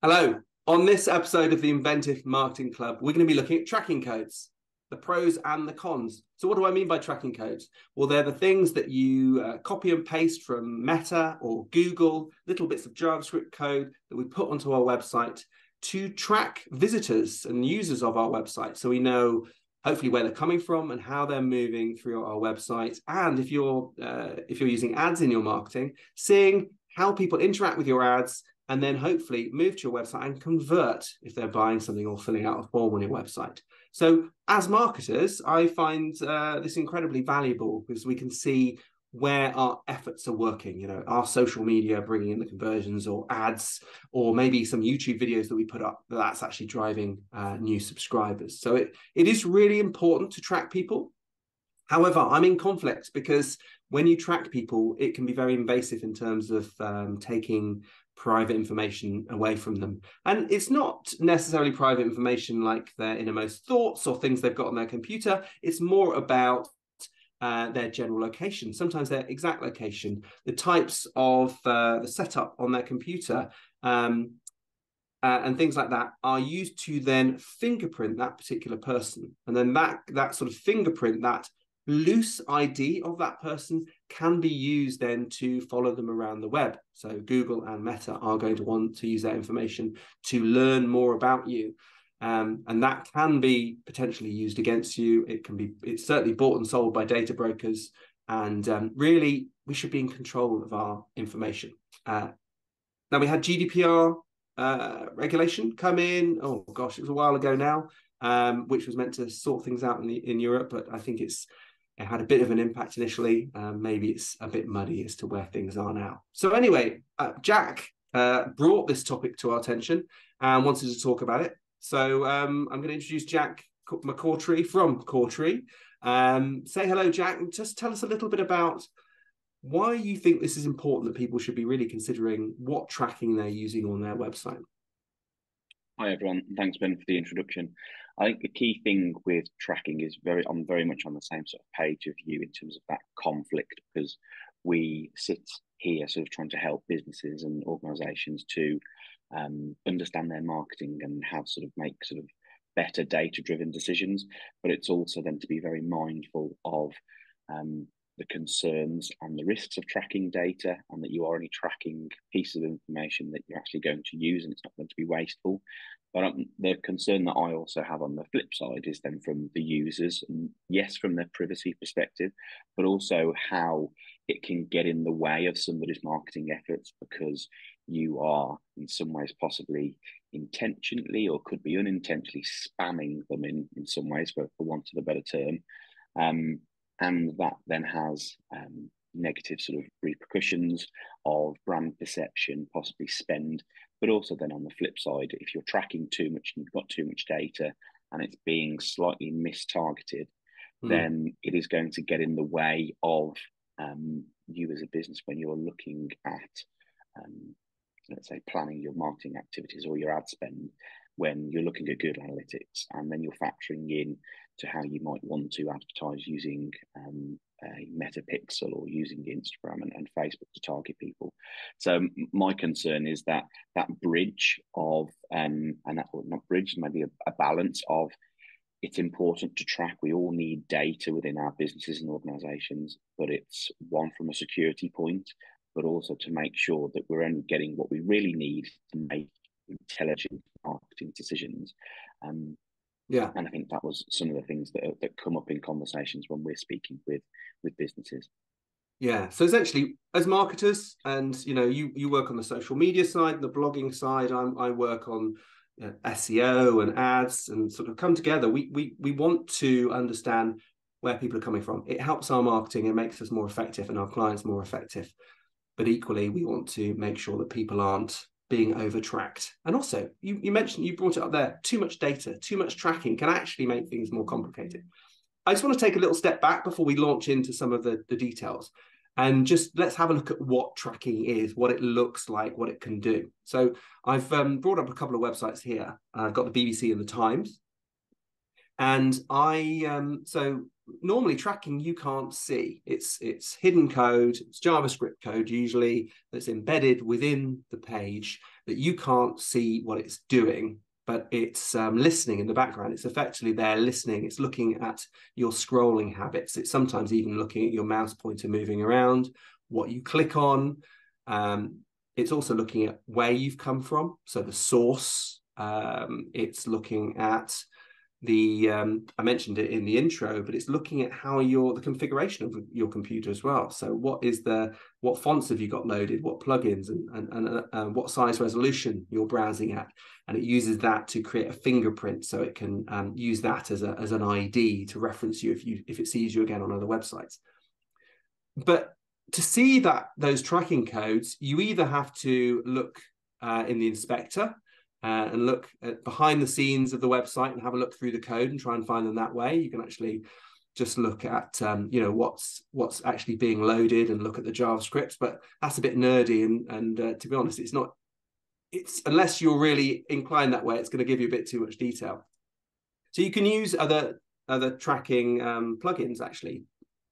Hello. On this episode of the Inventive Marketing Club, we're going to be looking at tracking codes, the pros and the cons. So what do I mean by tracking codes? Well, they're the things that you copy and paste from Meta or Google, little bits of JavaScript code that we put onto our website to track visitors and users of our website. So we know hopefully where they're coming from and how they're moving through our website. And if you're using ads in your marketing, seeing how people interact with your ads and then hopefully move to your website and convert if they're buying something or filling out a form on your website. So as marketers, I find this incredibly valuable because we can see where our efforts are working, our social media bringing in the conversions or ads, or maybe some YouTube videos that we put up that's actually driving new subscribers. So it is really important to track people. However, I'm in conflict because when you track people, it can be very invasive in terms of taking private information away from them. And it's not necessarily private information like their innermost thoughts or things they've got on their computer. It's more about their general location, sometimes their exact location, the types of the setup on their computer, and things like that are used to then fingerprint that particular person. And then that sort of fingerprint, that loose ID of that person can be used then to follow them around the web. So Google and Meta are going to want to use that information to learn more about you. And that can be potentially used against you. It's certainly bought and sold by data brokers. And really, we should be in control of our information. Now, we had GDPR regulation come in. Oh, gosh, it was a while ago now, which was meant to sort things out in Europe. But I think it had a bit of an impact initially. Maybe it's a bit muddy as to where things are now. So anyway, Jack brought this topic to our attention and wanted to talk about it. So I'm going to introduce Jack McCawtrey from Cawtrey. Say hello, Jack, and just tell us a little bit about why you think this is important that people should be really considering what tracking they're using on their website. Hi everyone, thanks Ben for the introduction. I think the key thing with tracking is I'm very much on the same sort of page of you in terms of that conflict, because we sit here sort of trying to help businesses and organisations to understand their marketing and make sort of better data-driven decisions. But it's also then to be very mindful of the concerns and the risks of tracking data, and that you are only tracking pieces of information that you're actually going to use and it's not going to be wasteful. But the concern that I also have on the flip side is then from the users, and yes, from their privacy perspective, but also how it can get in the way of somebody's marketing efforts, because you are in some ways possibly intentionally or could be unintentionally spamming them in some ways, for want of a better term. And that then has negative sort of repercussions of brand perception, possibly spend, but also then on the flip side, if you're tracking too much and you've got too much data and it's being slightly mistargeted, then it is going to get in the way of you as a business when you're looking at, let's say, planning your marketing activities or your ad spend, when you're looking at Google Analytics, and then you're factoring in to how you might want to advertise using a Meta Pixel or using Instagram and Facebook to target people. So my concern is that bridge of, and that not bridge, maybe a balance of, it's important to track. We all need data within our businesses and organizations, but it's one from a security point, but also to make sure that we're only getting what we really need to make intelligent marketing decisions. Yeah. And I think that was some of the things that come up in conversations when we're speaking with businesses. Yeah. So essentially, as marketers, and you work on the social media side, the blogging side. I work on SEO and ads, and sort of come together. We want to understand where people are coming from. It helps our marketing. It makes us more effective and our clients more effective. But equally, we want to make sure that people aren't being over-tracked. And also, you mentioned, you brought it up there, too much data, too much tracking can actually make things more complicated. I just want to take a little step back before we launch into some of the details. And just let's have a look at what tracking is, what it looks like, what it can do. So I've brought up a couple of websites here. I've got the BBC and the Times. And so normally tracking you can't see. It's hidden code, it's JavaScript code usually that's embedded within the page that you can't see what it's doing, but it's listening in the background. It's effectively there listening. It's looking at your scrolling habits. It's sometimes even looking at your mouse pointer moving around, what you click on. It's also looking at where you've come from, so the source. It's looking at the I mentioned it in the intro, but it's looking at how the configuration of your computer as well. So what fonts have you got loaded, what plugins, and what size resolution you're browsing at, and it uses that to create a fingerprint, so it can use that as an ID to reference you if it sees you again on other websites. But to see those tracking codes, you either have to look in the inspector and look at behind the scenes of the website and have a look through the code and try and find them that way. You can actually just look at what's actually being loaded and look at the JavaScript, but that's a bit nerdy, and to be honest, it's unless you're really inclined that way, it's going to give you a bit too much detail. So you can use other tracking plugins actually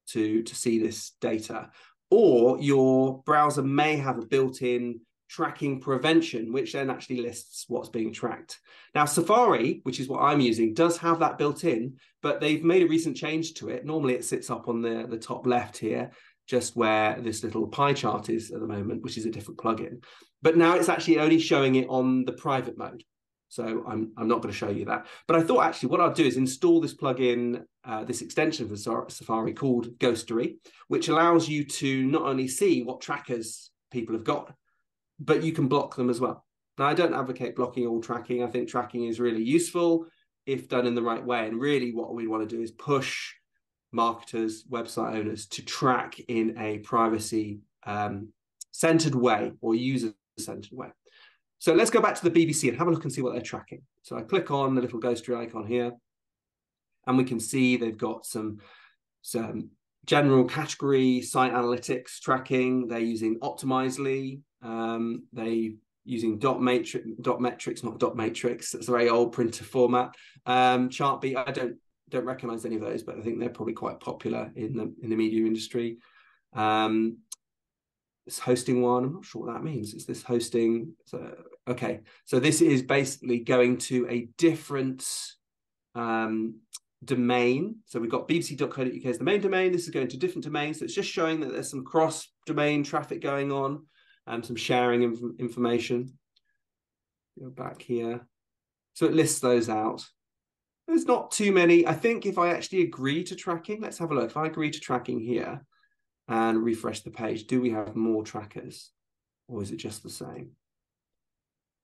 to see this data, or your browser may have a built-in tracking prevention, which then actually lists what's being tracked. Now, Safari, which is what I'm using, does have that built in, but they've made a recent change to it. Normally it sits up on the top left here, just where this little pie chart is at the moment, which is a different plugin. But now it's actually only showing it on the private mode. So I'm not going to show you that. But I thought actually what I'll do is install this plugin, this extension for Safari called Ghostery, which allows you to not only see what trackers people have got, but you can block them as well. Now, I don't advocate blocking all tracking. I think tracking is really useful if done in the right way. And really what we want to do is push marketers, website owners to track in a privacy centered way or user-centered way. So let's go back to the BBC and have a look and see what they're tracking. So I click on the little Ghostery icon here, and we can see they've got some general category site analytics tracking. They're using Optimizely. They're using dot metrics, not dot matrix. It's a very old printer format. Chartbeat, I don't recognize any of those, but I think they're probably quite popular in the media industry. This hosting one, I'm not sure what that means. It's this hosting. So, okay, so this is basically going to a different domain. So we've got bbc.co.uk as the main domain. This is going to different domains. So it's just showing that there's some cross-domain traffic going on and some sharing information. Go back here. So it lists those out. There's not too many. I think if I actually agree to tracking, let's have a look. If I agree to tracking here and refresh the page, do we have more trackers, or is it just the same?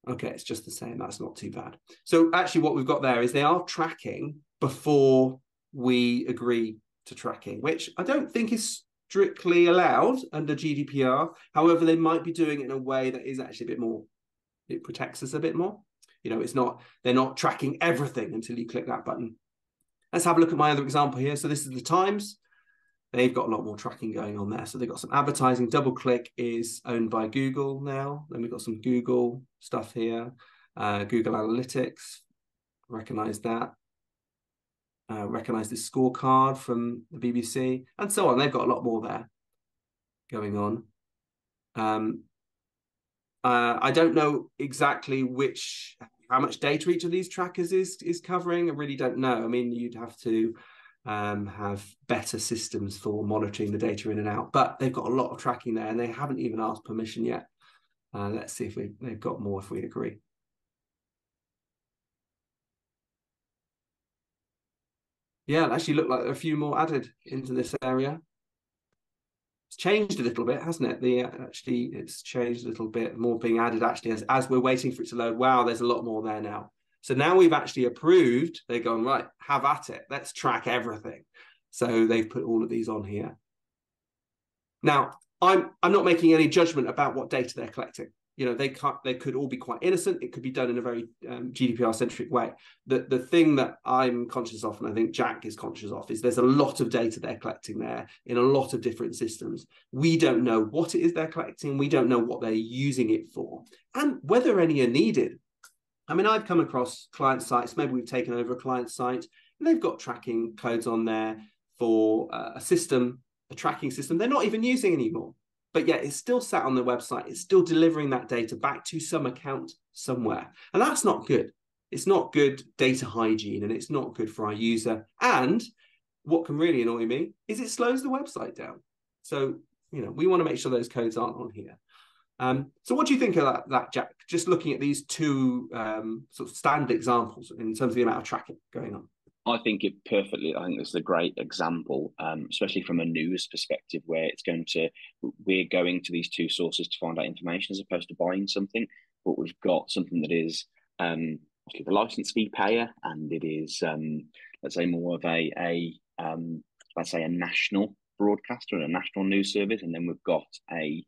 Okay, it's just the same. That's not too bad. So actually what we've got there is they are tracking before we agree to tracking, which I don't think is strictly allowed under GDPR. However, they might be doing it in a way that is actually a bit more, it protects us a bit more. You know, they're not tracking everything until you click that button. Let's have a look at my other example here. So this is the Times. They've got a lot more tracking going on there. So they've got some advertising. DoubleClick is owned by Google now. Then we've got some Google stuff here. Google Analytics, recognize that. Recognize this scorecard from the BBC, and so on. They've got a lot more there going on. I don't know exactly how much data each of these trackers is covering. I really don't know. I mean, you'd have to have better systems for monitoring the data in and out, but they've got a lot of tracking there, and they haven't even asked permission yet. Let's see if they've got more if we agree. Yeah, it actually looked like a few more added into this area. It's changed a little bit, hasn't it? It's changed a little bit, more being added actually as we're waiting for it to load. Wow, there's a lot more there now. So now we've actually approved, they're going, right, have at it. Let's track everything. So they've put all of these on here. Now, I'm not making any judgment about what data they're collecting. You know, they could all be quite innocent. It could be done in a very GDPR-centric way. The thing that I'm conscious of, and I think Jack is conscious of, is there's a lot of data they're collecting there in a lot of different systems. We don't know what it is they're collecting. We don't know what they're using it for, and whether any are needed. I mean, I've come across client sites, maybe we've taken over a client site, and they've got tracking codes on there for a tracking system they're not even using anymore. but yet it's still sat on their website. It's still delivering that data back to some account somewhere. And that's not good. It's not good data hygiene, and it's not good for our user. And what can really annoy me is it slows the website down. So, we want to make sure those codes aren't on here. So what do you think of that, Jack? Just looking at these two sort of standard examples in terms of the amount of tracking going on. I think this is a great example, especially from a news perspective, where we're going to these two sources to find out information as opposed to buying something. But we've got something that is obviously the license fee payer, and it is let's say more of a national broadcaster and a national news service, and then we've got a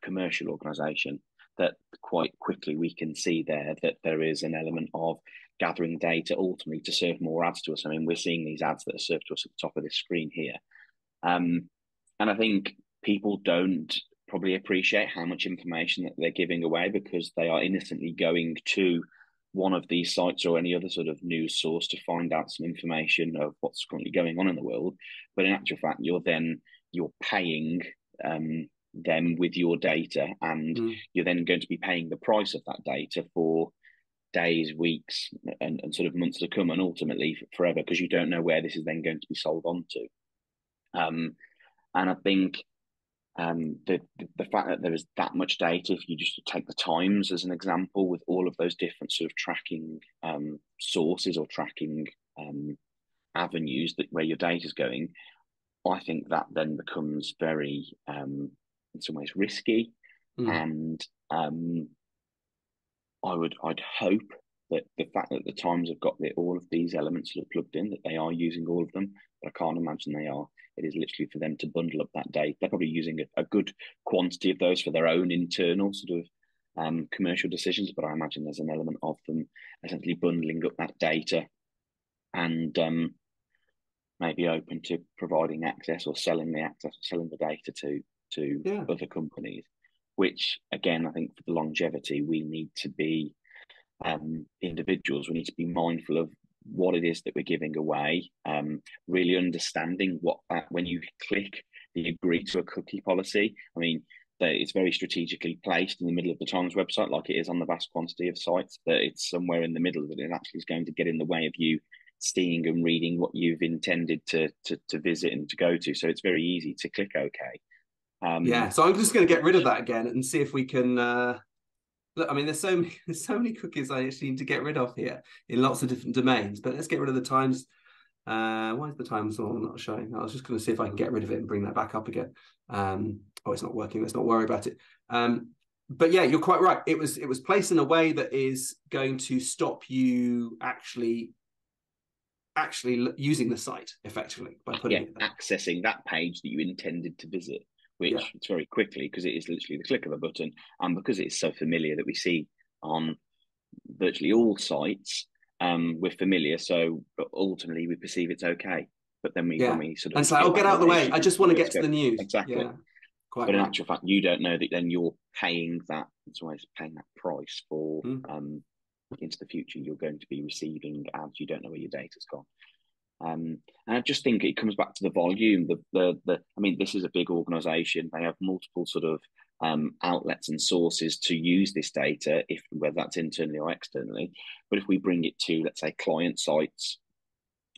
commercial organisation that quite quickly we can see there that there is an element of gathering data ultimately to serve more ads to us. I mean, we're seeing these ads that are served to us at the top of this screen here. And I think people don't probably appreciate how much information that they're giving away, because they are innocently going to one of these sites or any other sort of news source to find out some information of what's currently going on in the world. But in actual fact, you're paying them with your data, and you're then going to be paying the price of that data for days, weeks, and sort of months to come, and ultimately forever, because you don't know where this is then going to be sold on to. And I think the fact that there is that much data, if you just take the Times as an example, with all of those different sort of tracking sources or tracking avenues where your data is going, I think that then becomes very, in some ways, risky. And I'd hope that the fact that the Times have got all of these elements sort of plugged in, that they are using all of them, but I can't imagine they are. It is literally for them to bundle up that data. They're probably using a good quantity of those for their own internal sort of commercial decisions, but I imagine there's an element of them essentially bundling up that data and maybe open to providing access or selling the data to other companies, which again, I think for the longevity, we need to be individuals. We need to be mindful of what it is that we're giving away, really understanding when you click the agree to a cookie policy. I mean, it's very strategically placed in the middle of the Times website, like it is on the vast quantity of sites, that it's somewhere in the middle that it actually is going to get in the way of you seeing and reading what you've intended to visit and to go to. So it's very easy to click OK. So I'm just going to get rid of that again and see if we can. Look, I mean, there's so many cookies I actually need to get rid of here in lots of different domains. But let's get rid of the Times. Why is the Times not showing? I was just going to see if I can get rid of it and bring that back up again. It's not working. Let's not worry about it. But yeah, you're quite right. It was placed in a way that is going to stop you actually using the site effectively by putting it there. Accessing that page that you intended to visit, which it's very quickly, because it is literally the click of a button, and because it's so familiar that we see on virtually all sites, we're familiar, so ultimately we perceive it's okay. But then when we sort of, and so I'll get out of the way. I just want to get to the news. Exactly. Yeah, but in actual fact, you don't know that then you're paying that. It's always paying that price for into the future. You're going to be receiving ads. You don't know where your data's gone. And I just think it comes back to the volume. I mean, this is a big organisation. They have multiple sort of outlets and sources to use this data, whether that's internally or externally. But if we bring it to, let's say, client sites,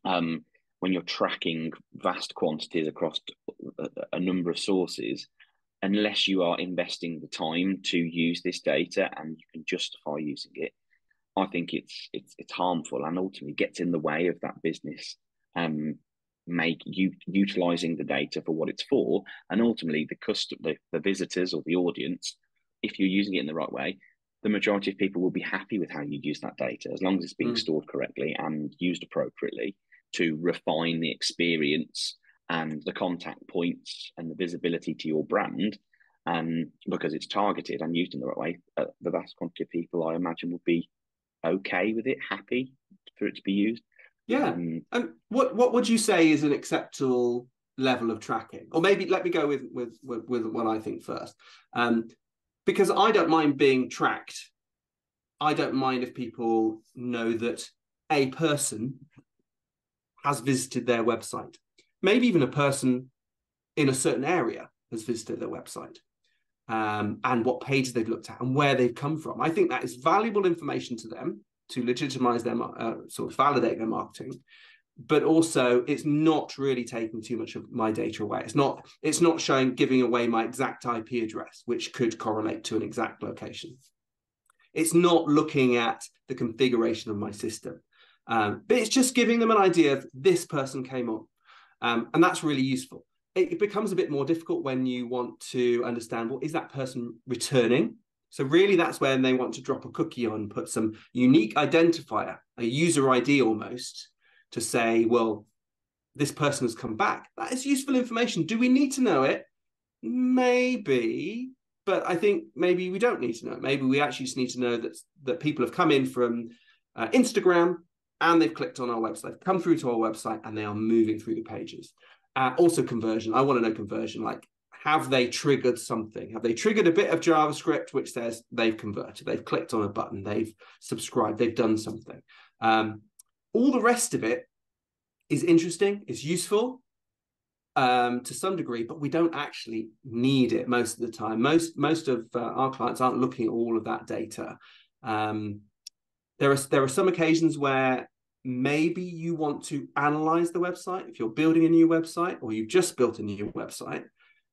when you're tracking vast quantities across a number of sources, unless you are investing the time to use this data and you can justify using it, I think it's harmful and ultimately gets in the way of that business. Utilizing the data for what it's for, and ultimately the visitors or the audience, if you're using it in the right way, the majority of people will be happy with how you use that data, as long as it's being stored correctly and used appropriately to refine the experience and the contact points and the visibility to your brand. Because it's targeted and used in the right way, the vast quantity of people, I imagine, will be okay with it, happy for it to be used. Yeah. And what would you say is an acceptable level of tracking? Or maybe let me go with what I think first. Because I don't mind being tracked. I don't mind if people know that a person has visited their website. Maybe even a person in a certain area has visited their website. and what pages they've looked at and where they've come from. I think that is valuable information to them to legitimize them, sort of validate their marketing. But also, it's not really taking too much of my data away. It's not giving away my exact IP address, which could correlate to an exact location. It's not looking at the configuration of my system, but it's just giving them an idea of this person came on, and that's really useful. It becomes a bit more difficult when you want to understand, well, is that person returning? So really, that's when they want to drop a cookie on, put some unique identifier, a user ID almost, to say, well, this person has come back. That is useful information. Do we need to know it? Maybe, but I think maybe we don't need to know it. Maybe we actually just need to know that people have come in from Instagram and they've clicked on our website, come through to our website, and they are moving through the pages. Also conversion. I want to know conversion. Like, have they triggered something? Have they triggered a bit of JavaScript which says they've converted, they've clicked on a button, they've subscribed, they've done something? All the rest of it is interesting, it's useful to some degree, but we don't actually need it most of the time. Most of our clients aren't looking at all of that data. There are some occasions where maybe you want to analyze the website. If you're building a new website or you've just built a new website,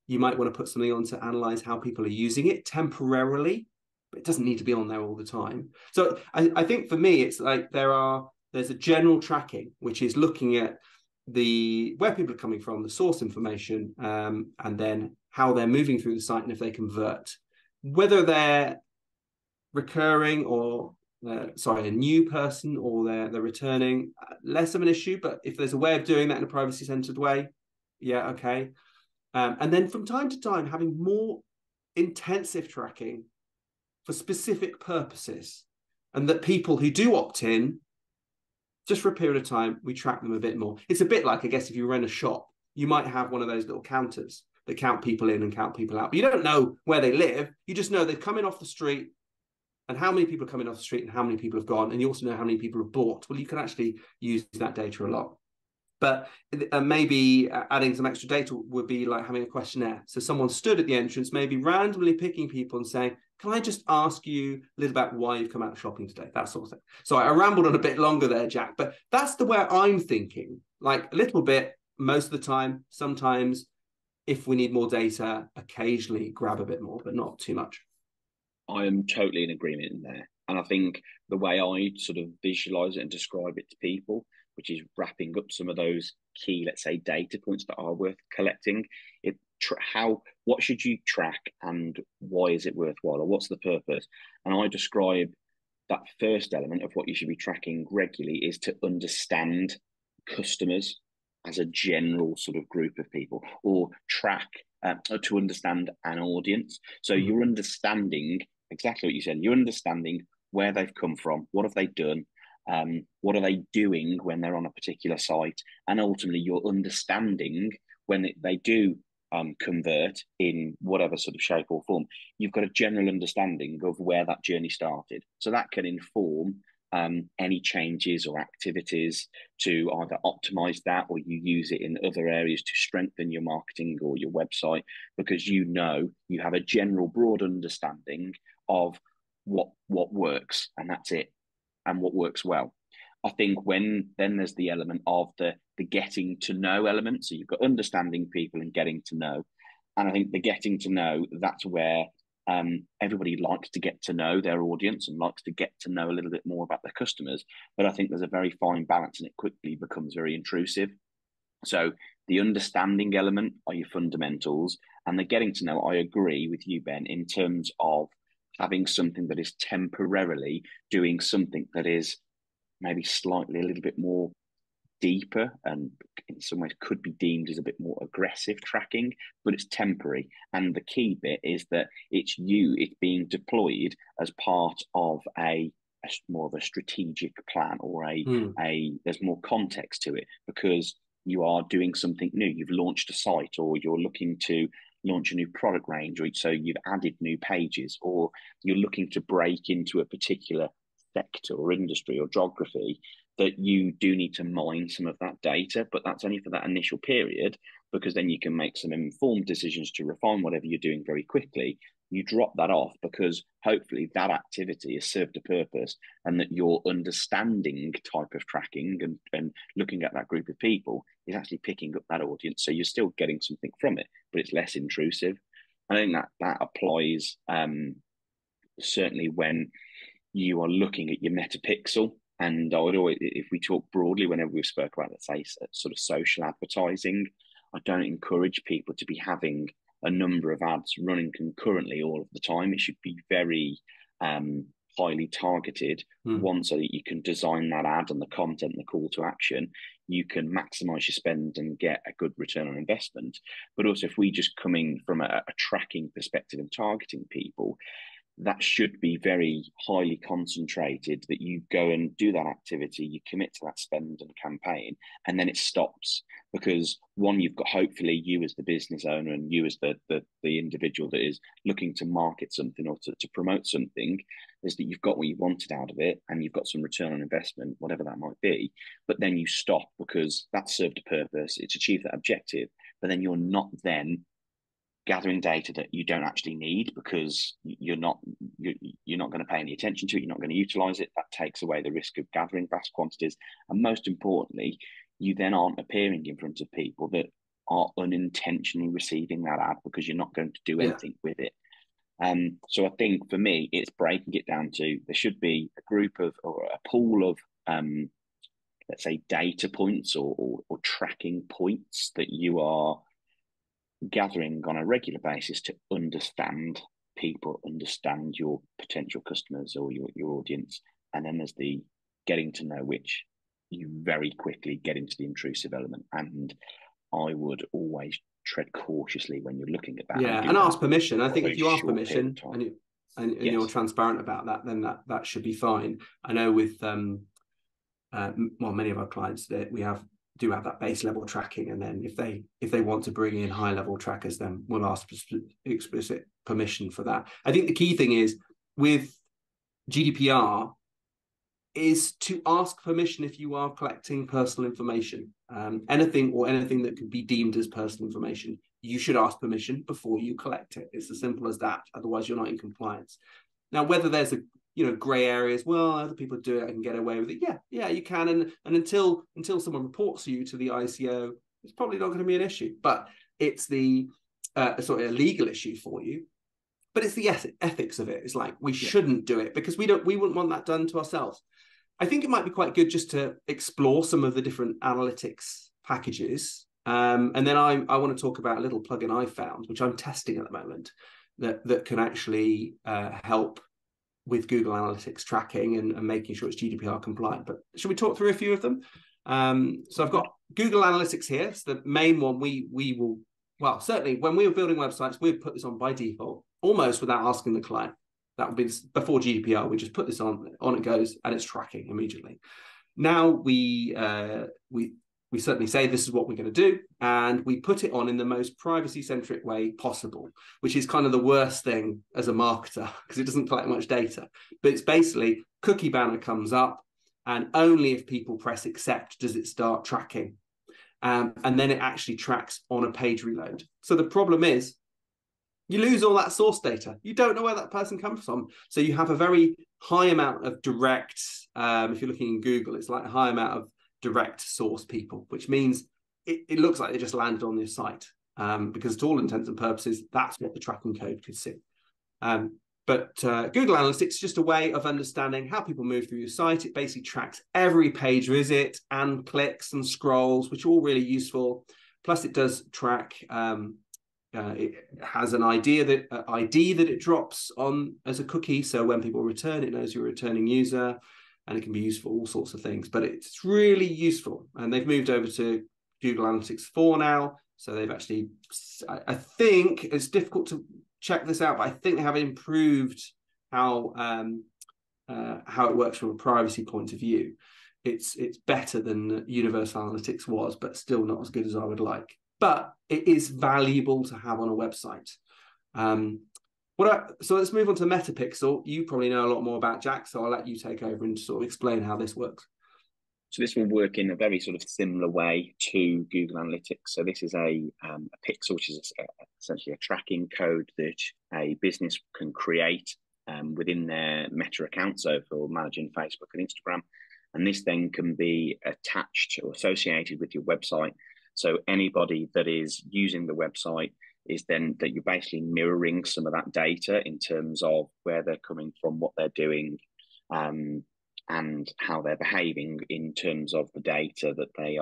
you might want to put something on to analyze how people are using it temporarily, but it doesn't need to be on there all the time. So I think for me, it's like there's a general tracking, which is looking at where people are coming from, the source information, and then how they're moving through the site and if they convert. Whether they're recurring or a new person or they're returning, less of an issue. But if there's a way of doing that in a privacy-centered way, yeah, okay. And then from time to time, having more intensive tracking for specific purposes, and that people who do opt in, just for a period of time, we track them a bit more. It's a bit like, I guess, if you run a shop, you might have one of those little counters that count people in and count people out. But you don't know where they live. You just know they're coming off the street and how many people are coming off the street and how many people have gone. And you also know how many people have bought. Well, you can actually use that data a lot. But maybe adding some extra data would be like having a questionnaire. So someone stood at the entrance, maybe randomly picking people and saying, can I just ask you a little about why you've come out shopping today? That sort of thing. So I rambled on a bit longer there, Jack, but that's the way I'm thinking. Like a little bit most of the time, sometimes if we need more data, occasionally grab a bit more, but not too much. I am totally in agreement in there. And I think the way I sort of visualize it and describe it to people, which is wrapping up some of those key, let's say, data points that are worth collecting, what should you track and why is it worthwhile, or what's the purpose? And I describe that first element of what you should be tracking regularly is to understand customers as a general sort of group of people, or track to understand an audience. So you're understanding exactly what you said. You're understanding where they've come from, what have they done, what are they doing when they're on a particular site, and ultimately you're understanding when they do convert in whatever sort of shape or form. You've got a general understanding of where that journey started, so that can inform any changes or activities to either optimize that, or you use it in other areas to strengthen your marketing or your website, because you have a general broad understanding of what works, and that's it, and what works well. I think then there's the element of the getting to know element. So you've got understanding people and getting to know. And I think the getting to know, that's where everybody likes to get to know their audience and likes to get to know a little bit more about their customers. But I think there's a very fine balance, and it quickly becomes very intrusive. So the understanding element are your fundamentals, and the getting to know, I agree with you, Ben, in terms of having something that is temporarily doing something that is maybe slightly a little bit more deeper, and in some ways could be deemed as a bit more aggressive tracking, but it's temporary. And the key bit is that it's being deployed as part of a more of a strategic plan, or there's more context to it, because you are doing something new. You've launched a site, or you're looking to launch a new product range, or so you've added new pages, or you're looking to break into a particular sector or industry or geography, that you do need to mine some of that data. But that's only for that initial period, because then you can make some informed decisions to refine whatever you're doing very quickly. you drop that off because hopefully that activity has served a purpose, and that your understanding type of tracking and looking at that group of people is actually picking up that audience. So you're still getting something from it, but it's less intrusive. I think that applies certainly when you are looking at your metapixel. And I would always, if we talk broadly, whenever we've spoke about, let's say, sort of social advertising, I don't encourage people to be having a number of ads running concurrently all of the time. It should be very highly targeted. One, so that you can design that ad and the content and the call to action. You can maximize your spend and get a good return on investment. But also, if we just coming from a tracking perspective and targeting people, that should be very highly concentrated, that you go and do that activity, you commit to that spend and campaign, and then it stops. Because one, you've got, hopefully you as the business owner and you as the individual that is looking to market something or to promote something, is that you've got what you wanted out of it and you've got some return on investment, whatever that might be. But then you stop because that served a purpose, it's achieved that objective, but then you're not then gathering data that you don't actually need, because you're not going to pay any attention to it, you're not going to utilize it. That takes away the risk of gathering vast quantities, and most importantly, you then aren't appearing in front of people that are unintentionally receiving that ad, because you're not going to do anything with it. So I think for me, it's breaking it down to, there should be a group of, or a pool of let's say data points or tracking points that you are gathering on a regular basis to understand people, understand your potential customers or your audience. And then there's the getting to know, which you very quickly get into the intrusive element. And I would always tread cautiously when you're looking at that. Yeah, and ask permission. I think if you ask permission and yes, you're transparent about that, then that should be fine. I know with many of our clients that we do have that base level tracking, and then if they want to bring in high level trackers, then we'll ask explicit permission for that. I think the key thing is with GDPR is to ask permission if you are collecting personal information. Anything that could be deemed as personal information, you should ask permission before you collect it. It's as simple as that. Otherwise, you're not in compliance. Now, whether there's a gray areas, well, other people do it and get away with it. Yeah, you can. And until someone reports you to the ICO, it's probably not going to be an issue. But it's the sort of a legal issue for you. But it's the ethics of it. It's like, we shouldn't do it because we wouldn't want that done to ourselves. I think it might be quite good just to explore some of the different analytics packages. And then I want to talk about a little plugin I found, which I'm testing at the moment, that can actually help with Google Analytics tracking and making sure it's GDPR compliant. But should we talk through a few of them? So I've got Google Analytics here. It's the main one. We will, well, certainly when we were building websites, we'd put this on by default, almost without asking the client. That would be before GDPR. We just put this on it goes, and it's tracking immediately. Now we certainly say this is what we're going to do, and we put it on in the most privacy-centric way possible, which is kind of the worst thing as a marketer because it doesn't collect much data. But it's basically cookie banner comes up, and only if people press accept does it start tracking. And then it actually tracks on a page reload. So the problem is you lose all that source data. You don't know where that person comes from. So you have a very high amount of direct, if you're looking in Google, it's like a high amount of direct source people, which means it looks like they just landed on your site because to all intents and purposes, that's what the tracking code could see. But Google Analytics is just a way of understanding how people move through your site. It basically tracks every page visit and clicks and scrolls, which are all really useful. Plus, it does track. It has an ID that it drops on as a cookie. So when people return, it knows you're a returning user, and it can be used for all sorts of things. But it's really useful. And they've moved over to Google Analytics 4 now. So they've actually, I think it's difficult to check this out, but I think they have improved how it works from a privacy point of view. It's better than Universal Analytics was, but still not as good as I would like. But it is valuable to have on a website. So let's move on to Metapixel. You probably know a lot more about, Jack, so I'll let you take over and sort of explain how this works. So this will work in a very sort of similar way to Google Analytics. So this is a pixel, which is essentially a tracking code that a business can create within their Meta account, so for managing Facebook and Instagram. And this then can be attached or associated with your website. So anybody that is using the website is then that you're basically mirroring some of that data in terms of where they're coming from, what they're doing, and how they're behaving in terms of the data that they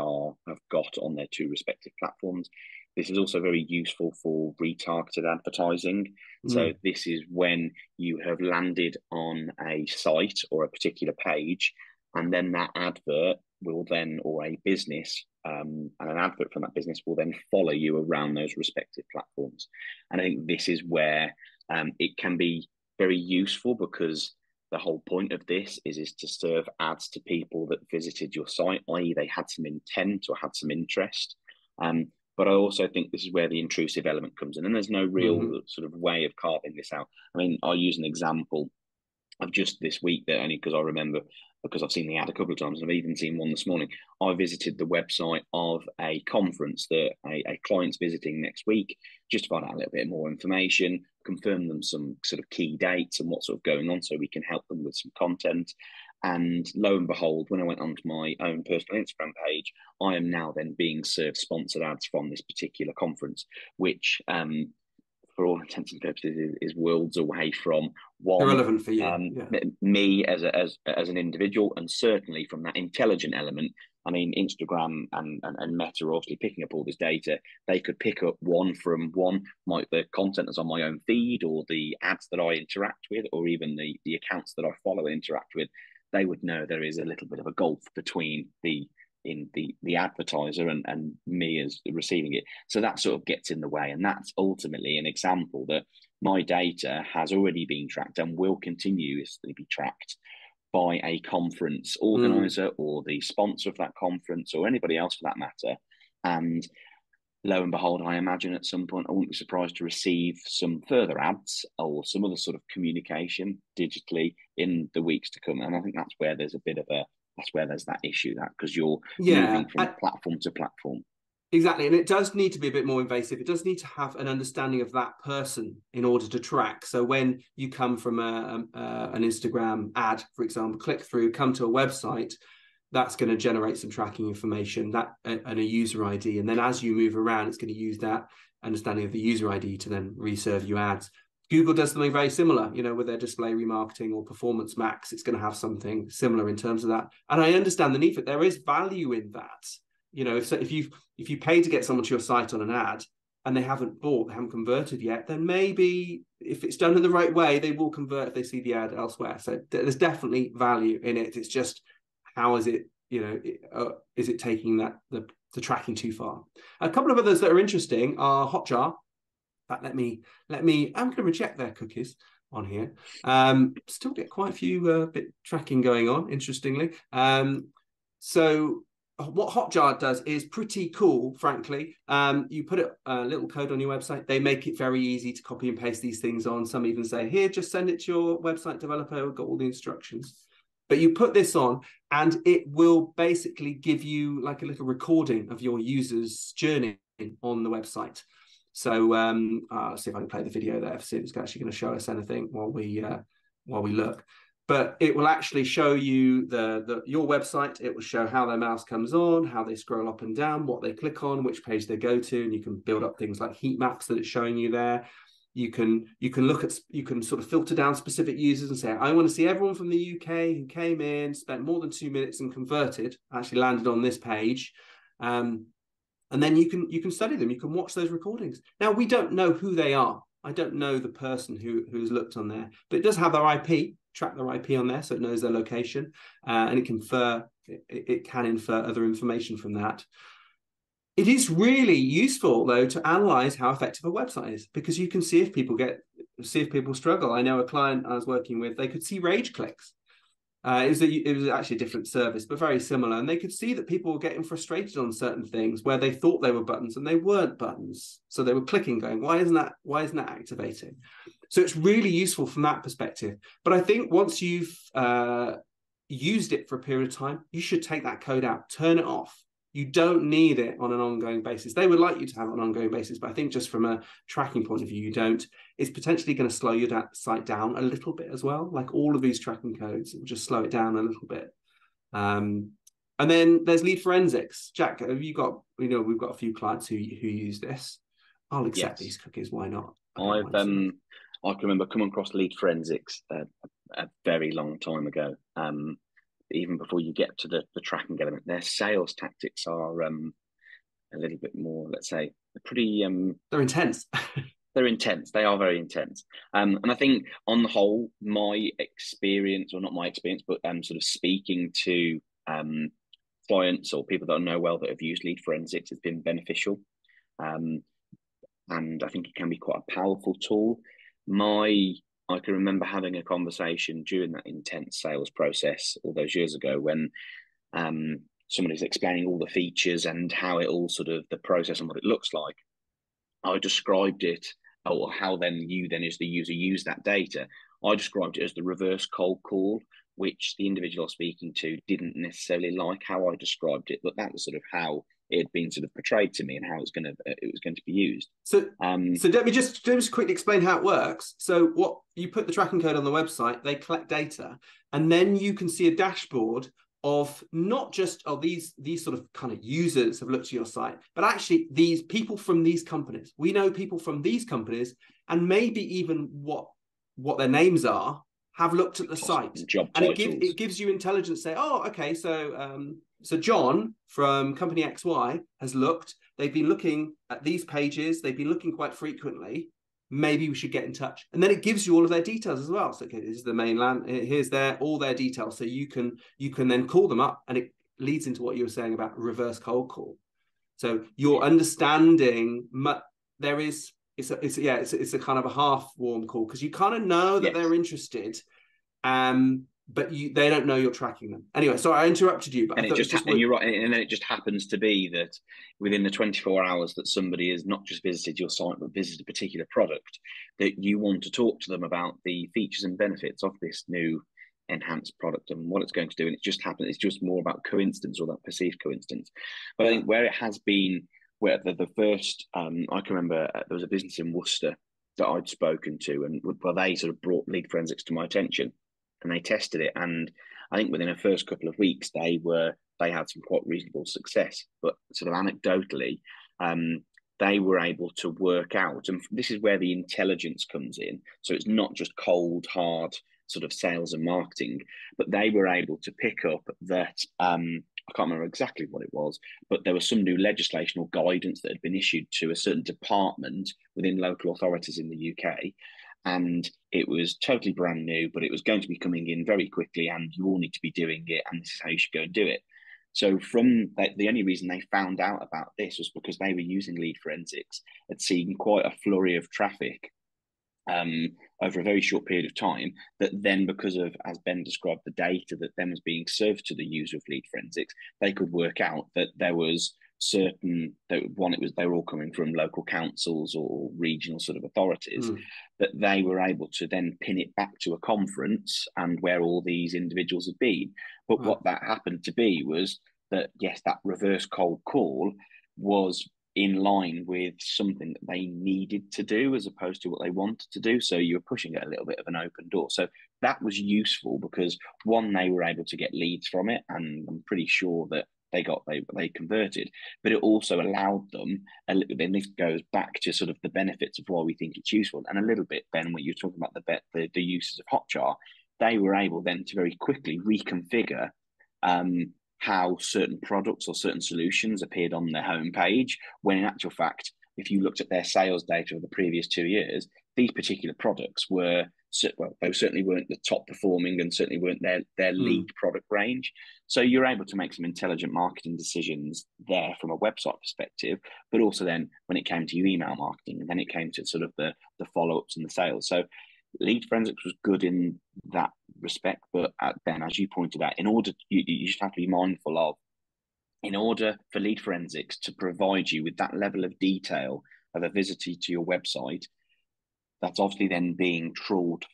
have got on their two respective platforms. This is also very useful for retargeted advertising. So this is when you have landed on a site or a particular page, and then that advert will then, or a business, and an advert from that business will then follow you around those respective platforms. And I think this is where it can be very useful, because the whole point of this is to serve ads to people that visited your site, i.e. they had some intent or had some interest. But I also think this is where the intrusive element comes in, and there's no real sort of way of carving this out. I mean, I'll use an example of just this week, that only because I remember, because I've seen the ad a couple of times, and I've even seen one this morning. I visited the website of a conference that a client's visiting next week, just to find out a little bit more information, confirm them some sort of key dates and what's sort of going on, so we can help them with some content. And lo and behold, when I went onto my own personal Instagram page, I am now then being served sponsored ads from this particular conference, which for all intents and purposes is worlds away from one irrelevant for you. me as an individual, and certainly from that intelligent element. I mean, Instagram and Meta are obviously picking up all this data. They could pick up the content that's on my own feed, or the ads that I interact with, or even the accounts that I follow and interact with. They would know there is a little bit of a gulf between the advertiser and me as receiving it. So that sort of gets in the way. And that's ultimately an example that my data has already been tracked and will continuously be tracked by a conference organizer or the sponsor of that conference, or anybody else for that matter. And lo and behold, I imagine at some point I wouldn't be surprised to receive some further ads or some other sort of communication digitally in the weeks to come. And I think that's where there's that issue, that because you're moving from platform to platform. Exactly. And it does need to be a bit more invasive. It does need to have an understanding of that person in order to track. So when you come from an Instagram ad, for example, click through, come to a website, that's going to generate some tracking information and a user ID. And then as you move around, it's going to use that understanding of the user ID to then reserve you ads. Google does something very similar, with their display remarketing or Performance Max. It's going to have something similar in terms of that. And I understand the need for it. There is value in that. If you pay to get someone to your site on an ad and they haven't converted yet, then maybe if it's done in the right way, they will convert if they see the ad elsewhere. So there's definitely value in it. It's just, how is it, is it taking the tracking too far? A couple of others that are interesting are Hotjar. But let me, I'm going to reject their cookies on here. Still get quite a few bit tracking going on, interestingly. So what Hotjar does is pretty cool, frankly. You put a little code on your website. They make it very easy to copy and paste these things on. Some even say, here, just send it to your website developer. We've got all the instructions. But you put this on and it will basically give you like a little recording of your user's journey on the website. So let's see if I can play the video there, see if it's actually going to show us anything while we look. But it will actually show you your website. It will show how their mouse comes on, how they scroll up and down, what they click on, which page they go to, and you can build up things like heat maps that it's showing you there. You can sort of filter down specific users and say, I want to see everyone from the UK who came in, spent more than 2 minutes and converted, actually landed on this page. And then you can study them. You can watch those recordings. Now, we don't know who they are. I don't know the person who's looked on there, but it does have their IP, track their IP on there, so it knows their location, and it can infer other information from that. It is really useful, though, to analyze how effective a website is, because you can see if people struggle. I know a client I was working with, they could see rage clicks. It was actually a different service, but very similar. And they could see that people were getting frustrated on certain things where they thought they were buttons and they weren't buttons. So they were clicking, going, why isn't that activating? So it's really useful from that perspective. But I think once you've used it for a period of time, you should take that code out, turn it off. You don't need it on an ongoing basis. They would like you to have it on an ongoing basis, but I think just from a tracking point of view, you don't. It's potentially going to slow your site down a little bit as well. Like all of these tracking codes, it will just slow it down a little bit. And then there's lead forensics. Jack, have you got, we've got a few clients who use this. I'll accept these cookies. Why not? I can remember coming across lead forensics a very long time ago. Even before you get to the tracking element, their sales tactics are a little bit more, let's say, pretty. They're intense. They're intense. They are very intense. And I think on the whole, my experience, or not my experience, but sort of speaking to clients or people that I know well that have used lead forensics, has been beneficial. And I think it can be quite a powerful tool. I can remember having a conversation during that intense sales process all those years ago when somebody's explaining all the features and how it all sort of the process and what it looks like. I described it, or how then you then as the user use that data. I described it as the reverse cold call, which the individual I was speaking to didn't necessarily like how I described it, but that was sort of how it had been sort of portrayed to me and how it was going to be used. So let me just quickly explain how it works. So what you put the tracking code on the website, they collect data, and then you can see a dashboard of not just these sort of kind of users have looked at your site, but actually these people from these companies. We know people from these companies, and maybe even what their names are, have looked at the site, job titles. And it gives you intelligence. Say, oh, okay, so John from company XY has looked. They've been looking at these pages. They've been looking quite frequently. Maybe we should get in touch. And then it gives you all of their details as well. So okay, this is the mainland. Here's all their details. So you can then call them up, and it leads into what you were saying about reverse cold call. So you're understanding it's a kind of a half warm call, because you kind of know that they're interested, but they don't know you're tracking them. Anyway, sorry, I interrupted you, but you're right. And then it just happens to be that within the 24 hours that somebody has not just visited your site, but visited a particular product, that you want to talk to them about the features and benefits of this new enhanced product and what it's going to do. And it just happens. It's just more about coincidence, or that perceived coincidence. But I think where it has been, where the first, I can remember there was a business in Worcester that I'd spoken to, and they sort of brought lead forensics to my attention, and they tested it. And I think within the first couple of weeks, they had some quite reasonable success. But sort of anecdotally, they were able to work out, and this is where the intelligence comes in. So it's not just cold, hard sort of sales and marketing, but they were able to pick up that, I can't remember exactly what it was, but there was some new legislation or guidance that had been issued to a certain department within local authorities in the UK. And it was totally brand new, but it was going to be coming in very quickly, and you all need to be doing it, and this is how you should go and do it. So from that, the only reason they found out about this was because they were using lead forensics, had seen quite a flurry of traffic over a very short period of time, that then, because of, as Ben described, the data that then was being served to the user of lead forensics, they could work out that there was certain, that one, they were all coming from local councils or regional sort of authorities, that they were able to then pin it back to a conference and where all these individuals had been. But what that happened to be was that, yes, that reverse cold call was in line with something that they needed to do as opposed to what they wanted to do. So you're pushing it a little bit of an open door. So that was useful because, one, they were able to get leads from it, and I'm pretty sure that they converted, but it also allowed them a little bit, and this goes back to sort of the benefits of why we think it's useful. And a little bit, Ben, when you're talking about the uses of Hotjar, they were able then to very quickly reconfigure how certain products or certain solutions appeared on their homepage, when in actual fact, if you looked at their sales data of the previous 2 years, these particular products were, well, they certainly weren't the top performing, and certainly weren't their lead product range. So you're able to make some intelligent marketing decisions there from a website perspective, but also then when it came to your email marketing, and then it came to sort of the follow-ups and the sales. So lead forensics was good in that respect, but Ben, as you pointed out, you just have to be mindful of, in order for lead forensics to provide you with that level of detail of a visitor to your website, that's obviously then being trawled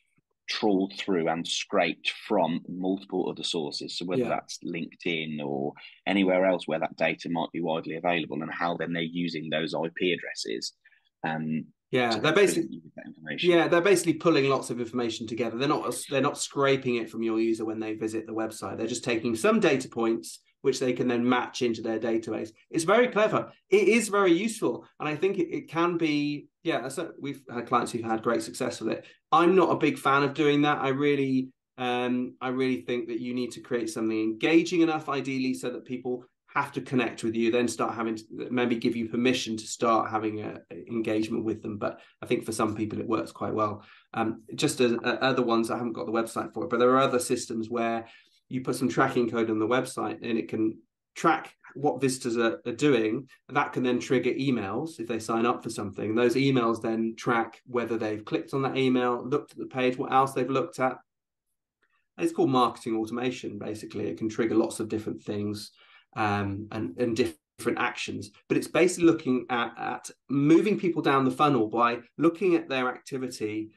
trawled through and scraped from multiple other sources. So whether Yeah. that's LinkedIn or anywhere else where that data might be widely available, and how then they're using those IP addresses Yeah, to they're then basically present you with that information. pulling lots of information together. They're not scraping it from your user when they visit the website. They're just taking some data points which they can then match into their database. It's very clever. It is very useful, and I think it can be. Yeah, so we've had clients who've had great success with it. I'm not a big fan of doing that. I really think that you need to create something engaging enough, ideally, so that people have to connect with you, then start having to maybe give you permission to start having a engagement with them. But I think for some people it works quite well. Just as other ones, I haven't got the website for it, but there are other systems where you put some tracking code on the website and it can track what visitors are doing. And that can then trigger emails if they sign up for something. Those emails then track whether they've clicked on that email, looked at the page, what else they've looked at. It's called marketing automation, basically. It can trigger lots of different things and different actions. But it's basically looking at moving people down the funnel by looking at their activity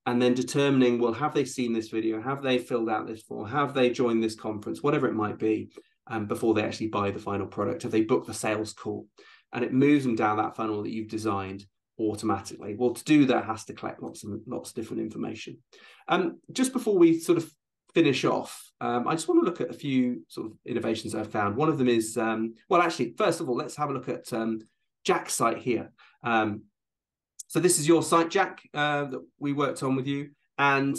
and then determining, well, have they seen this video? Have they filled out this form? Have they joined this conference? Whatever it might be, before they actually buy the final product. Have they booked the sales call? And it moves them down that funnel that you've designed automatically. Well, to do that, has to collect lots of different information. Just before we sort of finish off, I just want to look at a few sort of innovations I've found. One of them is, well, actually, first of all, let's have a look at Jack's site here. So this is your site, Jack, that we worked on with you. And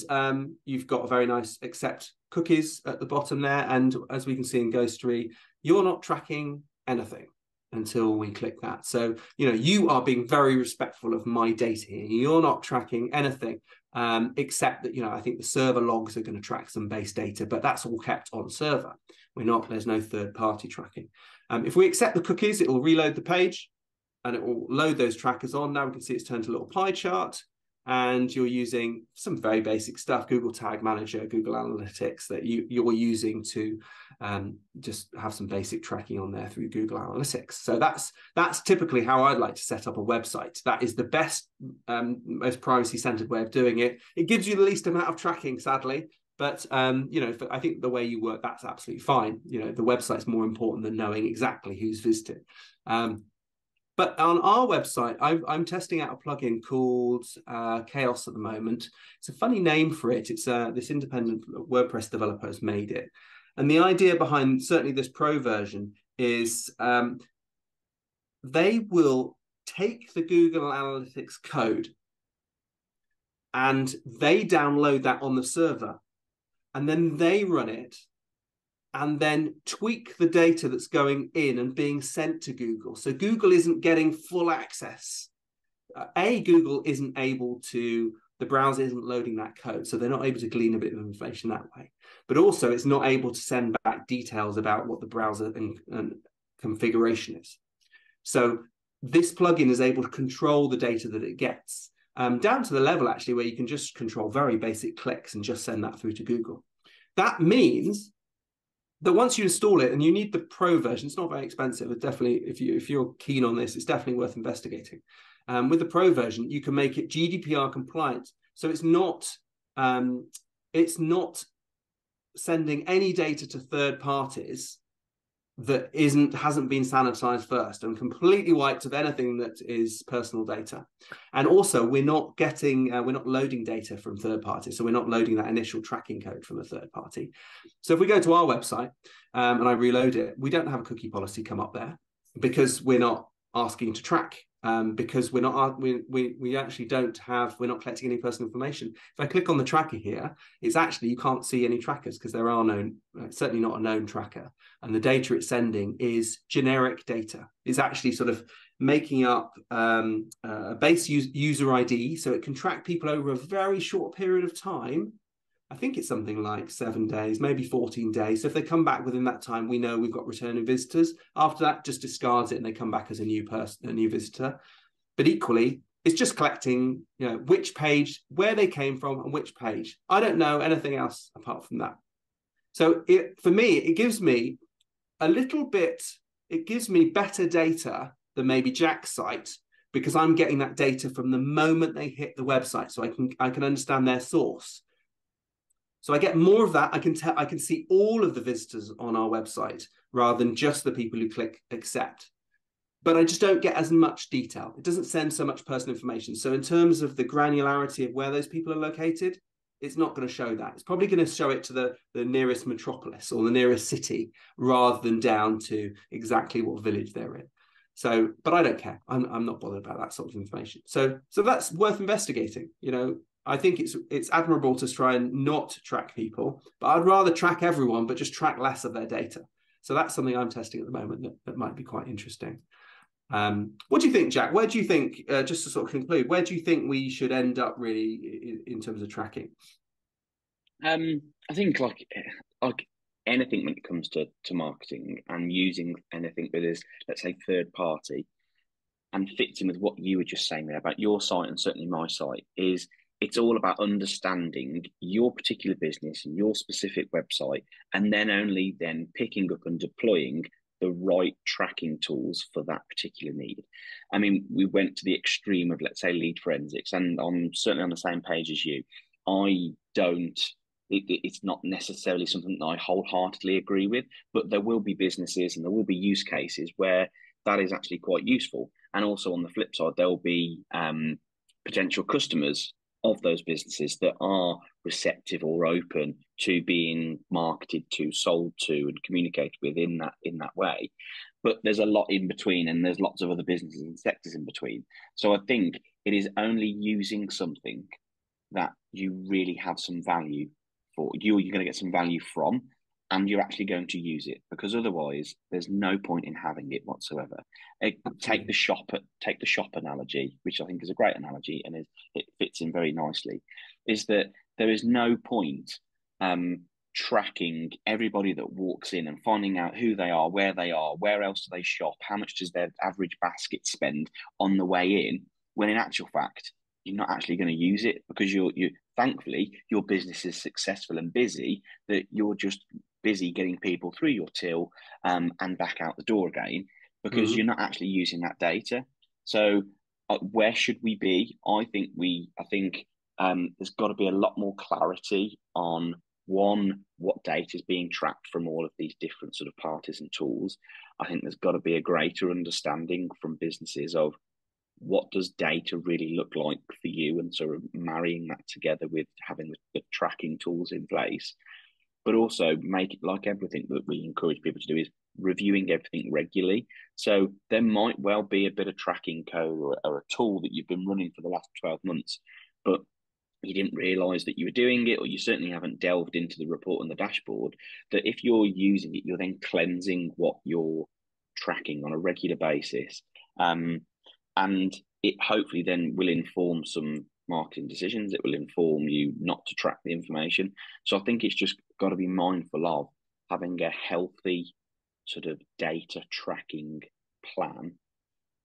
you've got a very nice accept cookies at the bottom there. And as we can see in Ghostery, you're not tracking anything until we click that. So, you are being very respectful of my data here. You're not tracking anything, except that, I think the server logs are going to track some base data, but that's all kept on server. There's no third party tracking. If we accept the cookies, it will reload the page and it will load those trackers on. Now we can see it's turned to a little pie chart. And you're using some very basic stuff, Google Tag Manager, Google Analytics, that you're using to just have some basic tracking on there through Google Analytics. So that's typically how I'd like to set up a website. That is the best, most privacy-centered way of doing it. It gives you the least amount of tracking, sadly, but I think the way you work, that's absolutely fine. The website's more important than knowing exactly who's visited. But on our website, I'm testing out a plugin called Chaos at the moment. It's a funny name for it. It's this independent WordPress developer has made it. And the idea behind certainly this pro version is they will take the Google Analytics code and they download that on the server. And then they run it and then tweak the data that's going in and being sent to Google. So Google isn't getting full access. Google isn't able to, the browser isn't loading that code, so they're not able to glean a bit of information that way. But also it's not able to send back details about what the browser and configuration is. So this plugin is able to control the data that it gets, down to the level actually where you can just control very basic clicks and just send that through to Google. That means that once you install it, and you need the pro version, it's not very expensive. It definitely, if you're keen on this, it's definitely worth investigating. With the pro version, you can make it GDPR compliant, so it's not sending any data to third parties that hasn't been sanitized first and completely wiped of anything that is personal data. And also we're not loading data from third parties, so we're not loading that initial tracking code from a third party. So if we go to our website and I reload it, we don't have a cookie policy come up there because we're not asking to track, because we're not collecting any personal information. If I click on the tracker here, it's actually, you can't see any trackers because there are certainly not a known tracker, and the data it's sending is generic data. It's actually sort of making up a base user ID, so it can track people over a very short period of time. I think it's something like 7 days, maybe 14 days. So if they come back within that time, we know we've got returning visitors. After that, just discards it and they come back as a new visitor. But equally, it's just collecting, which page, where they came from and which page. I don't know anything else apart from that. So for me, it gives me better data than maybe Jack's site, because I'm getting that data from the moment they hit the website, so I can understand their source. So I get more of that. I can see all of the visitors on our website rather than just the people who click accept. But I just don't get as much detail. It doesn't send so much personal information. So in terms of the granularity of where those people are located, it's not going to show that. It's probably going to show it to the nearest metropolis or the nearest city rather than down to exactly what village they're in. So, but I don't care. I'm not bothered about that sort of information. So that's worth investigating. You know, I think it's admirable to try and not track people, but I'd rather track everyone, but just track less of their data. So that's something I'm testing at the moment that might be quite interesting. What do you think, Jack? Where do you think, just to sort of conclude, where do you think we should end up really in terms of tracking? I think like anything when it comes to marketing and using anything that is, let's say, third party and fits in with what you were just saying there about your site and certainly my site, is it's all about understanding your particular business and your specific website, and then only then picking up and deploying the right tracking tools for that particular need. I mean, we went to the extreme of, let's say, lead forensics, and I'm certainly on the same page as you. I don't, it's not necessarily something that I wholeheartedly agree with, but there will be businesses and there will be use cases where that is actually quite useful. And also on the flip side, there'll be potential customers of those businesses that are receptive or open to being marketed to, sold to, and communicated with in that way. But there's a lot in between, and there's lots of other businesses and sectors in between. So I think it is only using something that you really have some value for. You're going to get some value from, and you're actually going to use it, because otherwise there's no point in having it whatsoever. Take the shop analogy, which I think is a great analogy, and it fits in very nicely. Is that there is no point tracking everybody that walks in and finding out who they are, where else do they shop, how much does their average basket spend on the way in, when in actual fact you're not actually going to use it, because you thankfully your business is successful and busy, that you're just busy getting people through your till and back out the door again, because you're not actually using that data. So where should we be? I think there's got to be a lot more clarity on, one, what data is being tracked from all of these different sort of parties and tools. I think there's got to be a greater understanding from businesses of what does data really look like for you, and sort of marrying that together with having the tracking tools in place. But also make it, like everything that we encourage people to do, is reviewing everything regularly. So there might well be a bit of tracking code or a tool that you've been running for the last 12 months, but you didn't realize that you were doing it, or you certainly haven't delved into the report and the dashboard, that if you're using it, you're then cleansing what you're tracking on a regular basis. And it hopefully then will inform some marketing decisions. It will inform you not to track the information. So I think it's just got to be mindful of having a healthy sort of data tracking plan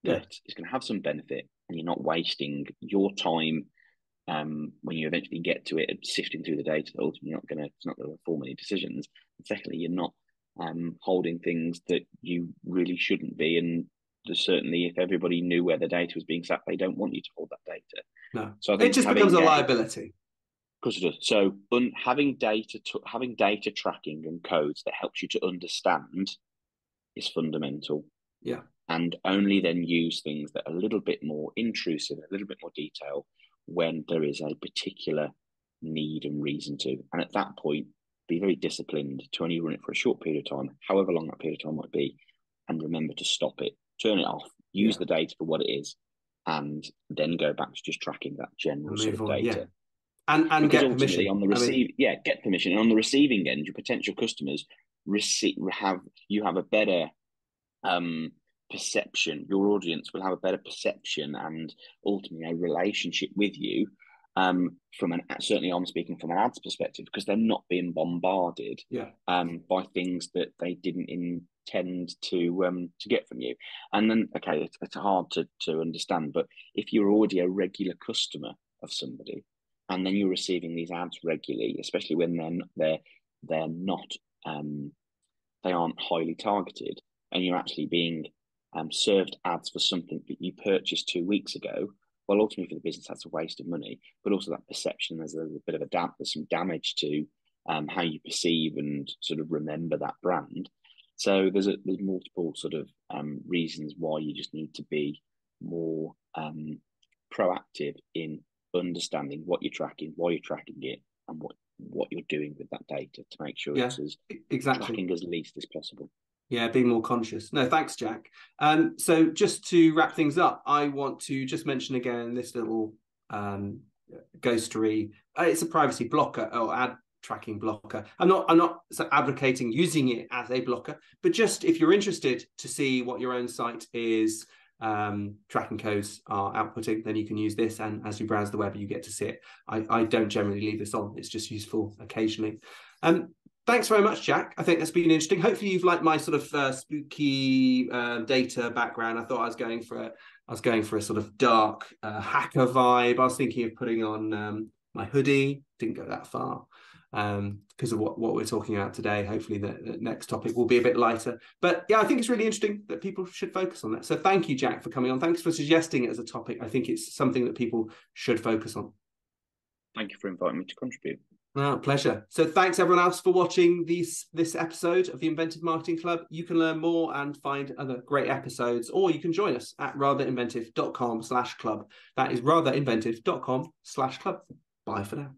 that is going to have some benefit, and you're not wasting your time when you eventually get to it, sifting through the data. Ultimately, it's not going to inform any decisions. And secondly, you're not holding things that you really shouldn't be. And certainly, if everybody knew where the data was being sat, they don't want you to hold that data. No, so I think it just becomes a liability. Of course it does. So having data tracking and codes that helps you to understand is fundamental. Yeah. And only then use things that are a little bit more intrusive, a little bit more detail, when there is a particular need and reason to. And at that point, be very disciplined to only run it for a short period of time, however long that period of time might be, and remember to stop it, turn it off, use the data for what it is, and then go back to just tracking that general sort of data. Yeah. And get permission. On the get permission. And on the receiving end, your potential customers have a better perception. Your audience will have a better perception and ultimately a relationship with you. Certainly I'm speaking from an ads perspective, because they're not being bombarded by things that they didn't intend to get from you. And then it's hard to understand, but if you're already a regular customer of somebody, and then you're receiving these ads regularly, especially when they're not they aren't highly targeted, and you're actually being served ads for something that you purchased 2 weeks ago, well, ultimately for the business, that's a waste of money. But also that perception, there's a bit of there's some damage to how you perceive and sort of remember that brand. So there's multiple sort of reasons why you just need to be more proactive in understanding what you're tracking, why you're tracking it, and what you're doing with that data to make sure it's as tracking as least as possible. Yeah, being more conscious. No, thanks, Jack. So just to wrap things up, I want to just mention again this little ghostery. It's a privacy blocker or ad tracking blocker. I'm not advocating using it as a blocker, but just if you're interested to see what your own site is tracking codes are outputting, then you can use this, and as you browse the web you get to see it. I don't generally leave this on, it's just useful occasionally. Thanks very much, Jack. I think that's been interesting. Hopefully you've liked my sort of spooky data background. I thought I was going for a sort of dark hacker vibe. I was thinking of putting on my hoodie, didn't go that far because of what we're talking about today. Hopefully the next topic will be a bit lighter. But yeah, I think it's really interesting that people should focus on that. So thank you, Jack, for coming on. Thanks for suggesting it as a topic. I think it's something that people should focus on. Thank you for inviting me to contribute. Oh, pleasure. So thanks everyone else for watching this episode of the Inventive Marketing Club. You can learn more and find other great episodes, or you can join us at ratherinventive.com/club. That is ratherinventive.com/club. Bye for now.